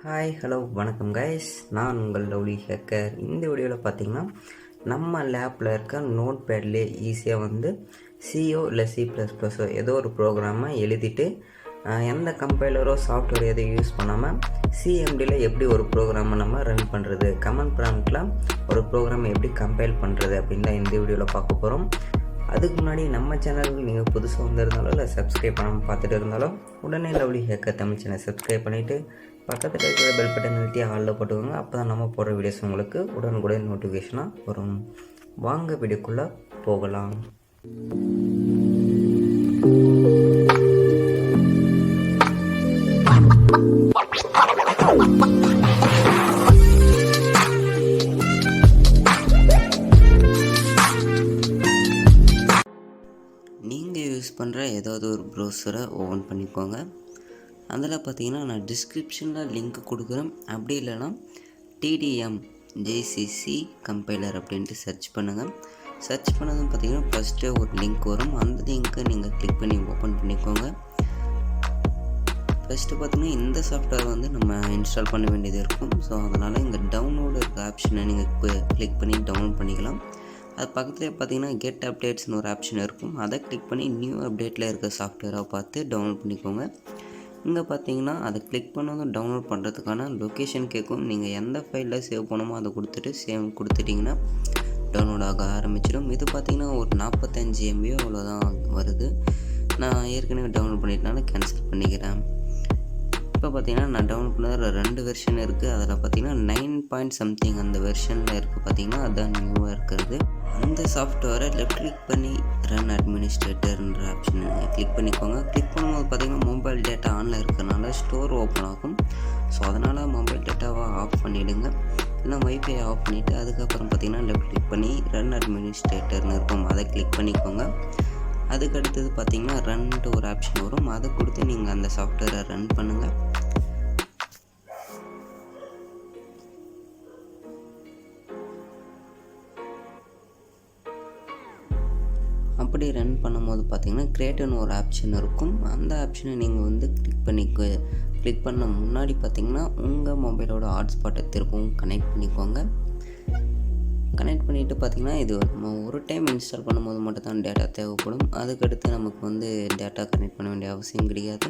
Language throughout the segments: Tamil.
ஹாய் ஹலோ வணக்கம் கைஸ், நான் உங்கள் லவ்லி ஹேக்கர். இந்த வீடியோவில் பார்த்தீங்கன்னா நம்ம லேப்பில் இருக்க நோட் பேட்லேயே ஈஸியாக வந்து சிஓ இல்லை C++ஓ ஏதோ ஒரு ப்ரோக்ராமை எழுதிட்டு எந்த கம்பைலரோ சாஃப்ட்வேர் எதையும் யூஸ் பண்ணாமல் சிஎம்டியில் எப்படி ஒரு ப்ரோக்ராமை நம்ம ரன் பண்ணுறது, கமெண்ட் ப்ராம்ப்டில் ஒரு ப்ரோக்ராமை எப்படி கம்பைல் பண்ணுறது அப்படின்னு தான் இந்த வீடியோவில் பார்க்க போகிறோம். அதுக்கு முன்னாடி நம்ம சேனலுக்கு நீங்கள் புதுசாக வந்திருந்தாலோ இல்லை சப்ஸ்கிரைப் பண்ணாமல் பார்த்துட்டு இருந்தாலும் உடனே lovely hacker Tamil channel subscribe பண்ணிவிட்டு பக்கத்தில் இருக்கிற பெல் பட்டன் அழுத்தி ஆளில் போட்டுக்கோங்க. அப்போ தான் நம்ம போடுற வீடியோஸ் உங்களுக்கு உடனுக்குடன் நோட்டிஃபிகேஷனாக வரும். வாங்க வீடியோக்குள்ளே போகலாம். நீங்கள் யூஸ் பண்ணுற ஏதாவது ஒரு ப்ரௌசரை ஓப்பன் பண்ணிக்கோங்க. அதில் பார்த்தீங்கன்னா நான் டிஸ்கிரிப்ஷனில் லிங்க் கொடுக்குறேன். அப்படி இல்லைன்னா TDM JCC கம்பைலர் அப்படின்ட்டு சர்ச் பண்ணுங்கள். சர்ச் பண்ணதும் பார்த்தீங்கன்னா ஃபஸ்ட்டு ஒரு லிங்க் வரும். அந்த லிங்க்கை நீங்கள் கிளிக் பண்ணி ஓப்பன் பண்ணிக்கோங்க. ஃபஸ்ட்டு பார்த்தீங்கன்னா இந்த சாஃப்ட்வேர் வந்து நம்ம இன்ஸ்டால் பண்ண வேண்டியது இருக்கும். ஸோ அதனால் இங்கே டவுன்லோடு இருக்க ஆப்ஷனை நீங்கள் கிளிக் பண்ணி டவுன்லோட் பண்ணிக்கலாம். அது பக்கத்துலேயே பார்த்தீங்கன்னா கெட் அப்டேட்ஸ்னு ஒரு ஆப்ஷன் இருக்கும். அதை கிளிக் பண்ணி நியூ அப்டேட்டில் இருக்க சாஃப்ட்வேராக பார்த்து டவுன்லோட் பண்ணிக்கோங்க. இங்கே பார்த்தீங்கன்னா அதை கிளிக் பண்ணதும் டவுன்லோட் பண்ணுறதுக்கான லொக்கேஷன் கேட்கும். நீங்கள் எந்த ஃபைலில் சேவ் பண்ணணுமோ அதை கொடுத்துட்டு சேவ் கொடுத்துட்டிங்கன்னா டவுன்லோட் ஆக ஆரம்பிச்சிடும். இது பார்த்திங்கன்னா ஒரு 45 MB அவ்வளோதான் வருது. நான் ஏற்கனவே டவுன்லோட் பண்ணிட்டனால கேன்சல் பண்ணிக்கிறேன். இப்போ பார்த்தீங்கன்னா நான் டவுன்லோட் பண்ண 2 வெர்ஷன் இருக்குது. அதில் பார்த்தீங்கன்னா 9 அந்த வெர்ஷனில் இருக்குது. பார்த்தீங்கன்னா அதுதான் நியூவாக இருக்கிறது. அந்த சாஃப்ட்வேரை லெஃப்ட் கிளிக் பண்ணி ரன் அட்மினிஸ்ட்ரேட்டர்ன்ற ஆப்ஷன் கிளிக் பண்ணிக்கோங்க. கிளிக் பண்ணும்போது பார்த்தீங்கன்னா மொபைல் டேட்டா ஆனில் இருக்கிறனால ஸ்டோர் ஓப்பன் ஆகும். ஸோ அதனால் மொபைல் டேட்டாவை ஆஃப் பண்ணிவிடுங்க. இல்லைனா வைஃபை ஆஃப் பண்ணிவிட்டு அதுக்கப்புறம் பார்த்தீங்கன்னா லெஃப்ட் கிளிக் பண்ணி ரன் அட்மினிஸ்ட்ரேட்டர்னு இருக்கும். அதை கிளிக் பண்ணிக்கோங்க. அதுக்கு அடுத்தது பார்த்தீங்கன்னா ரன்ட்டு ஒரு ஆப்ஷன் வரும். அதை கொடுத்து நீங்கள் அந்த சாஃப்ட்வேரை ரன் பண்ணுங்கள். அப்படி ரன் பண்ணும்போது பார்த்தீங்கன்னா கிரியேட்னு ஒரு ஆப்ஷன் இருக்கும். அந்த ஆப்ஷனை நீங்கள் வந்து கிளிக் பண்ண முன்னாடி பார்த்தீங்கன்னா உங்கள் மொபைலோட ஹாட்ஸ்பாட்டை திரும்பவும் கனெக்ட் பண்ணிக்கோங்க. கனெக்ட் பண்ணிவிட்டு பார்த்திங்கன்னா இது நம்ம ஒரு டைம் இன்ஸ்டால் பண்ணும்போது மட்டும் தான் டேட்டா தேவைப்படும். அதுக்கடுத்து நமக்கு வந்து டேட்டா கனெக்ட் பண்ண வேண்டிய அவசியம் கிடையாது.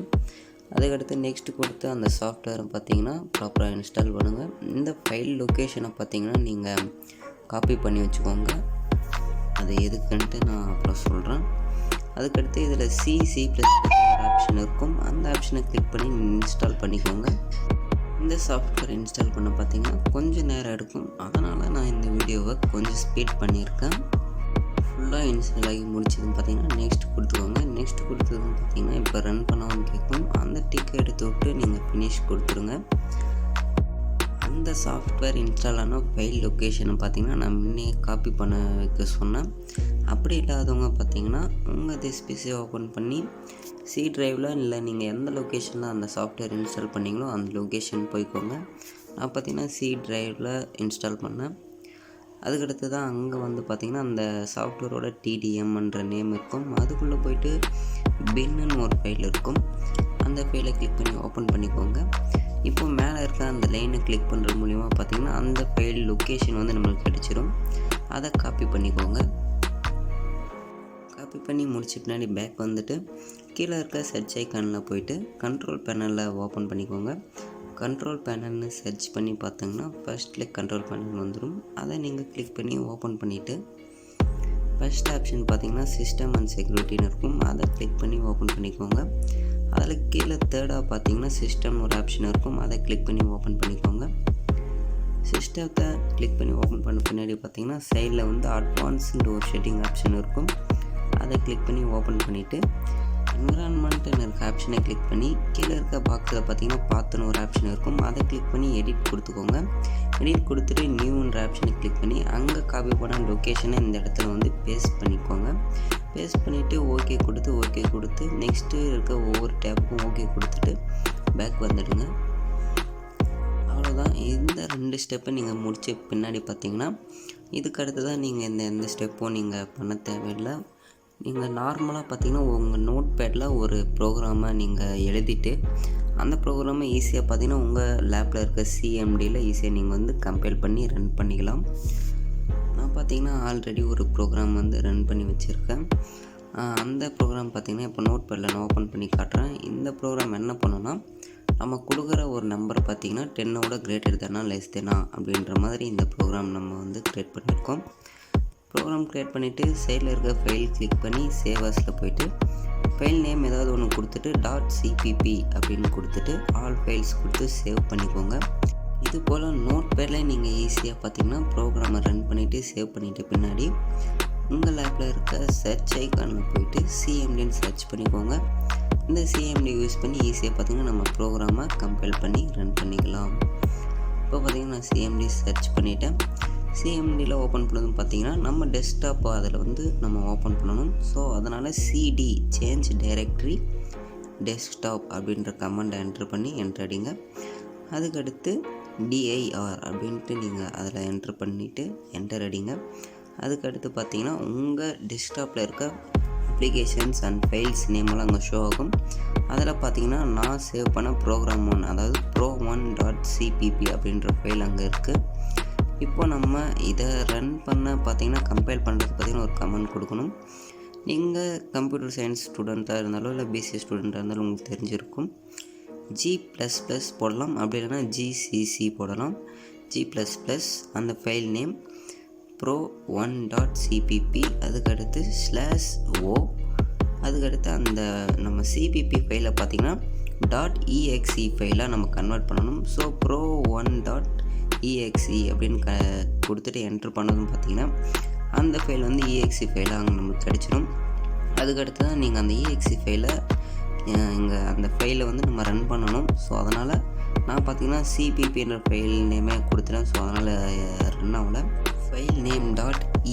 அதுக்கடுத்து நெக்ஸ்ட் கொடுத்து அந்த சாஃப்ட்வேரை பார்த்திங்கன்னா ப்ராப்பராக இன்ஸ்டால் பண்ணுங்கள். இந்த ஃபைல் லொக்கேஷனை பார்த்திங்கன்னா நீங்கள் காப்பி பண்ணி வச்சுக்கோங்க. அது எதுக்குன்ட்டு நான் அப்புறம் சொல்கிறேன். அதுக்கடுத்து இதில் C++ ஒரு ஆப்ஷன் இருக்கும். அந்த ஆப்ஷனை கிளிக் பண்ணி இன்ஸ்டால் பண்ணிக்கோங்க. இந்த சாஃப்ட்வேர் இன்ஸ்டால் பண்ண பார்த்திங்கன்னா கொஞ்சம் நேரம் எடுக்கும். அதனால் நான் இந்த வீடியோவை கொஞ்சம் ஸ்பீட் பண்ணியிருக்கேன். ஃபுல்லாக இன்ஸ்டால் ஆகி முடிச்சதுன்னு பார்த்தீங்கன்னா நெக்ஸ்ட் கொடுத்துக்கோங்க. நெக்ஸ்ட் கொடுத்ததுன்னு பார்த்தீங்கன்னா இப்போ ரன் பண்ணாமல் கேட்கும். அந்த டிக்கை எடுத்து விட்டு நீங்கள் ஃபினிஷ் கொடுத்துருங்க. அந்த சாஃப்ட்வேர் இன்ஸ்டால் ஆன ஃபைல் லொக்கேஷனை பார்த்தீங்கன்னா நான் முன்னே காப்பி பண்ண வைக்க சொன்னேன். அப்படி இல்லாதவங்க பார்த்தீங்கன்னா உங்கள் டிஸ்பிசியை ஓப்பன் பண்ணி C டிரைவில் இல்லை நீங்கள் எந்த லொக்கேஷனில் அந்த சாஃப்ட்வேர் இன்ஸ்டால் பண்ணிங்களோ அந்த லொக்கேஷன் போய்க்கோங்க. நான் பார்த்தீங்கன்னா C டிரைவில் இன்ஸ்டால் பண்ணேன். அதுக்கடுத்து தான் அங்கே வந்து பார்த்திங்கன்னா அந்த சாஃப்ட்வேரோட TDMன்ற நேம் இருக்கும். அதுக்குள்ளே போயிட்டு பின்னு ஒரு ஃபைல் இருக்கும். அந்த ஃபைலை கிளிக் பண்ணி ஓப்பன் பண்ணிக்கோங்க. இப்போ மேலே இருக்க அந்த லைனை கிளிக் பண்ணுறது மூலிமா பார்த்திங்கன்னா அந்த ஃபைல் லொக்கேஷன் வந்து நம்மளுக்கு கிடச்சிரும். அதை காப்பி பண்ணிக்கோங்க. காப்பி பண்ணி முடிச்ச பின்னாடி பேக் வந்துட்டு கீழே இருக்க சர்ச் ஐக்கானில் போயிட்டு கண்ட்ரோல் பேனலில் ஓப்பன் பண்ணிக்கோங்க. கண்ட்ரோல் பேனல்னு சர்ச் பண்ணி பார்த்தீங்கன்னா ஃபஸ்ட்டில் கண்ட்ரோல் பேனல் வந்துடும். அதை நீங்கள் கிளிக் பண்ணி ஓப்பன் பண்ணிவிட்டு ஃபஸ்ட் ஆப்ஷன் பார்த்திங்கன்னா சிஸ்டம் அண்ட் செக்யூரிட்டின்னு இருக்கும். அதை கிளிக் பண்ணி ஓப்பன் பண்ணிக்கோங்க. அதில் கீழே தேர்டாக பார்த்தீங்கன்னா சிஸ்டம் ஒரு ஆப்ஷன் இருக்கும். அதை கிளிக் பண்ணி ஓப்பன் பண்ணிக்கோங்க. சிஸ்டத்தை கிளிக் பண்ணி ஓப்பன் பண்ண பின்னாடி பார்த்தீங்கன்னா சைடில் வந்து அட்வான்ஸ்டு ஒரு செட்டிங் ஆப்ஷன் இருக்கும். அதை கிளிக் பண்ணி ஓப்பன் பண்ணிவிட்டு என்விரான்மெண்ட்னு இருக்க ஆப்ஷனை கிளிக் பண்ணி கீழே இருக்க பாக்ஸில் பார்த்தீங்கன்னா பார்த்துன்னு ஒரு ஆப்ஷன் இருக்கும். அதை கிளிக் பண்ணி எடிட் கொடுத்துக்கோங்க. எடிட் கொடுத்துட்டு நியூன்ற ஆப்ஷனை கிளிக் பண்ணி அங்கே காப்பி பண்ண லொக்கேஷனை இந்த இடத்துல வந்து பேஸ்ட் பண்ணிக்கோங்க. பேஸ்ட் பண்ணிவிட்டு ஓகே கொடுத்து நெக்ஸ்ட்டு இருக்க ஒவ்வொரு டேப்புக்கும் ஓகே கொடுத்துட்டு பேக் வந்துடுங்க. அவ்வளோதான். இந்த 2 ஸ்டெப்பை நீங்கள் முடித்த பின்னாடி பார்த்தீங்கன்னா இதுக்கு அடுத்து தான் நீங்கள் எந்த ஸ்டெப்பும் நீங்கள் பண்ண தேவையில்லை. நீங்கள் நார்மலாக பார்த்தீங்கன்னா உங்கள் நோட் பேடில் ஒரு ப்ரோக்ராமை நீங்கள் எழுதிட்டு அந்த ப்ரோக்ராமை ஈஸியாக பார்த்தீங்கன்னா உங்கள் லேப்பில் இருக்க சிஎம்டியில் ஈஸியாக நீங்கள் வந்து கம்பைல் பண்ணி ரன் பண்ணிக்கலாம். நான் பார்த்தீங்கன்னா ஆல்ரெடி ஒரு ப்ரோக்ராம் வந்து ரன் பண்ணி வச்சுருக்கேன். அந்த ப்ரோக்ராம் பார்த்திங்கன்னா இப்போ நோட் பேடில் நான் ஓப்பன் பண்ணி காட்டுறேன். இந்த ப்ரோக்ராம் என்ன பண்ணுன்னா, நம்ம கொடுக்குற ஒரு நம்பர் பார்த்திங்கன்னா 10ஓட கிரேட்டர் தானா லெஸ் தானா அப்படின்ற மாதிரி இந்த ப்ரோக்ராம் நம்ம வந்து க்ரியேட் பண்ணியிருக்கோம். ப்ரோக்ராம் க்ரியேட் பண்ணிவிட்டு சைடில் இருக்க ஃபைல் கிளிக் பண்ணி சேவர்ஸில் போய்ட்டு ஃபைல் நேம் ஏதாவது ஒன்று கொடுத்துட்டு .cpp அப்படின்னு கொடுத்துட்டு ஆல் ஃபைல்ஸ் கொடுத்து சேவ் பண்ணிக்கோங்க. இது போல் நோட் பேடில் நீங்கள் ஈஸியாக பார்த்தீங்கன்னா ப்ரோக்ராமை ரன் பண்ணிவிட்டு சேவ் பண்ணிவிட்டு பின்னாடி உங்கள் லேப்பில் இருக்க சர்ச் ஐக்கானில் போய்ட்டு சிஎம்டின்னு சர்ச் பண்ணிக்கோங்க. இந்த சிஎம்டி யூஸ் பண்ணி ஈஸியாக பார்த்தீங்கன்னா நம்ம ப்ரோக்ராமை கம்பைல் பண்ணி ரன் பண்ணிக்கலாம். இப்போ பார்த்தீங்கன்னா நான் சிஎம்டி சர்ச் பண்ணிவிட்டேன். சிஎம்டியில் ஓப்பன் பண்ணதும் பார்த்தீங்கன்னா நம்ம டெஸ்க்டாப் அதில் வந்து நம்ம ஓப்பன் பண்ணணும். ஸோ அதனால் சிடி சேஞ்ச் டைரக்டரி டெஸ்க்டாப் அப்படின்ற கமெண்டை என்ட்ரு பண்ணி என்ட்ரு அடிங்க. அதுக்கடுத்து DIR அப்படின்ட்டு நீங்கள் அதில் என்ட்ரு பண்ணிவிட்டு என்டர் அடிங்க. அதுக்கடுத்து பார்த்தீங்கன்னா உங்கள் டெஸ்க்டாப்பில் இருக்க அப்ளிகேஷன்ஸ் அண்ட் ஃபைல்ஸ் நேமெல்லாம் அங்கே ஷோ ஆகும். அதில் பார்த்தீங்கன்னா நான் சேவ் பண்ண ப்ரோக்ராம் 1 அதாவது pro1.cpp அப்படின்ற ஃபைல் அங்கே இருக்குது. இப்போ நம்ம இதை ரன் பண்ண பார்த்தீங்கன்னா கம்பைல் பண்ணுறதுக்கு பார்த்தீங்கன்னா ஒரு கமெண்ட் கொடுக்கணும். நீங்கள் கம்ப்யூட்டர் சயின்ஸ் ஸ்டூடெண்ட்டாக இருந்தாலும் இல்லை பிசி ஸ்டூடெண்ட்டாக இருந்தாலும் உங்களுக்கு தெரிஞ்சிருக்கும். G++ போடலாம், அப்படி இல்லைனா GCC போடலாம். G++ அந்த ஃபைல் நேம் pro1.cpp அதுக்கடுத்து /o அதுக்கடுத்து அந்த நம்ம சிபிபி ஃபைலை பார்த்திங்கன்னா .exe ஃபைலாக நம்ம கன்வெர்ட் பண்ணணும். ஸோ pro1.exe அப்படின்னு கொடுத்துட்டு என்ட்ரு பண்ணதும் பார்த்திங்கன்னா அந்த ஃபைல் வந்து exe ஃபைலாக அங்கே நம்மளுக்கு கிடச்சிடும். அதுக்கடுத்து தான் நீங்கள் அந்த exe ஃபைலை இங்கே அந்த ஃபைலை வந்து நம்ம ரன் பண்ணணும். ஸோ அதனால் நான் பார்த்திங்கன்னா சிபிபின்ற ஃபைல் நேமே கொடுத்துட்டேன். ஸோ அதனால் ரன் ஆகலை. ஃபைல் நேம்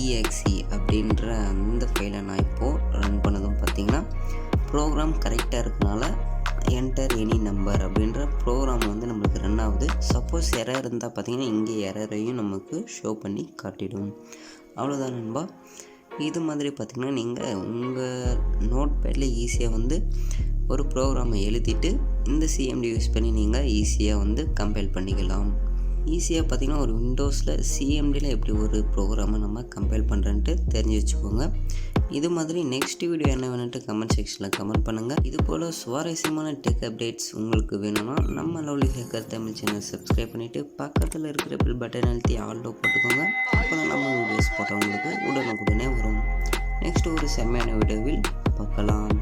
.exe அப்படின்ற அந்த ஃபைலை நான் இப்போது ரன் பண்ணதும் பார்த்திங்கன்னா ப்ரோக்ராம் கரெக்டாக இருக்கனால என்டர் எனி நம்பர் அப்படின்ற ப்ரோக்ராம் வந்து நம்மளுக்கு ரன் ஆகுது. சப்போஸ் எரர் இருந்தால் பார்த்திங்கன்னா இங்கே எரரையும் நமக்கு ஷோ பண்ணி காட்டிடும். அவ்வளோதான் நண்பா. இது மாதிரி பார்த்திங்கன்னா நீங்கள் உங்கள் நோட் பேடில் ஈஸியாக வந்து ஒரு ப்ரோக்ராமை எழுதிட்டு இந்த சிஎம்டி யூஸ் பண்ணி நீங்கள் ஈஸியாக வந்து கம்பைல் பண்ணிக்கலாம். ஈஸியாக பார்த்திங்கன்னா ஒரு விண்டோஸில் சிஎம்டியில் எப்படி ஒரு ப்ரோக்ராமை நம்ம கம்பைல் பண்ணுறேன்ட்டு தெரிஞ்சு வச்சுக்கோங்க. இது மாதிரி நெக்ஸ்ட் வீடியோ என்ன வேணுன்ட்டு கமெண்ட் செக்ஷனில் கமெண்ட் பண்ணுங்கள். இது போல் சுவாரஸ்யமான டெக் அப்டேட்ஸ் உங்களுக்கு வேணும்னா நம்ம lovely hacker Tamil channel subscribe பண்ணிவிட்டு பக்கத்தில் இருக்கிற பில் பட்டன் அழுத்தி ஆல்டோ போட்டுக்கோங்க. அப்போ தான் நம்ம வீடியோஸ் போட்டவங்களுக்கு உடனுக்குடனே வரும். நெக்ஸ்ட் ஒரு செம்மையான வீடியோவில் பார்க்கலாம்.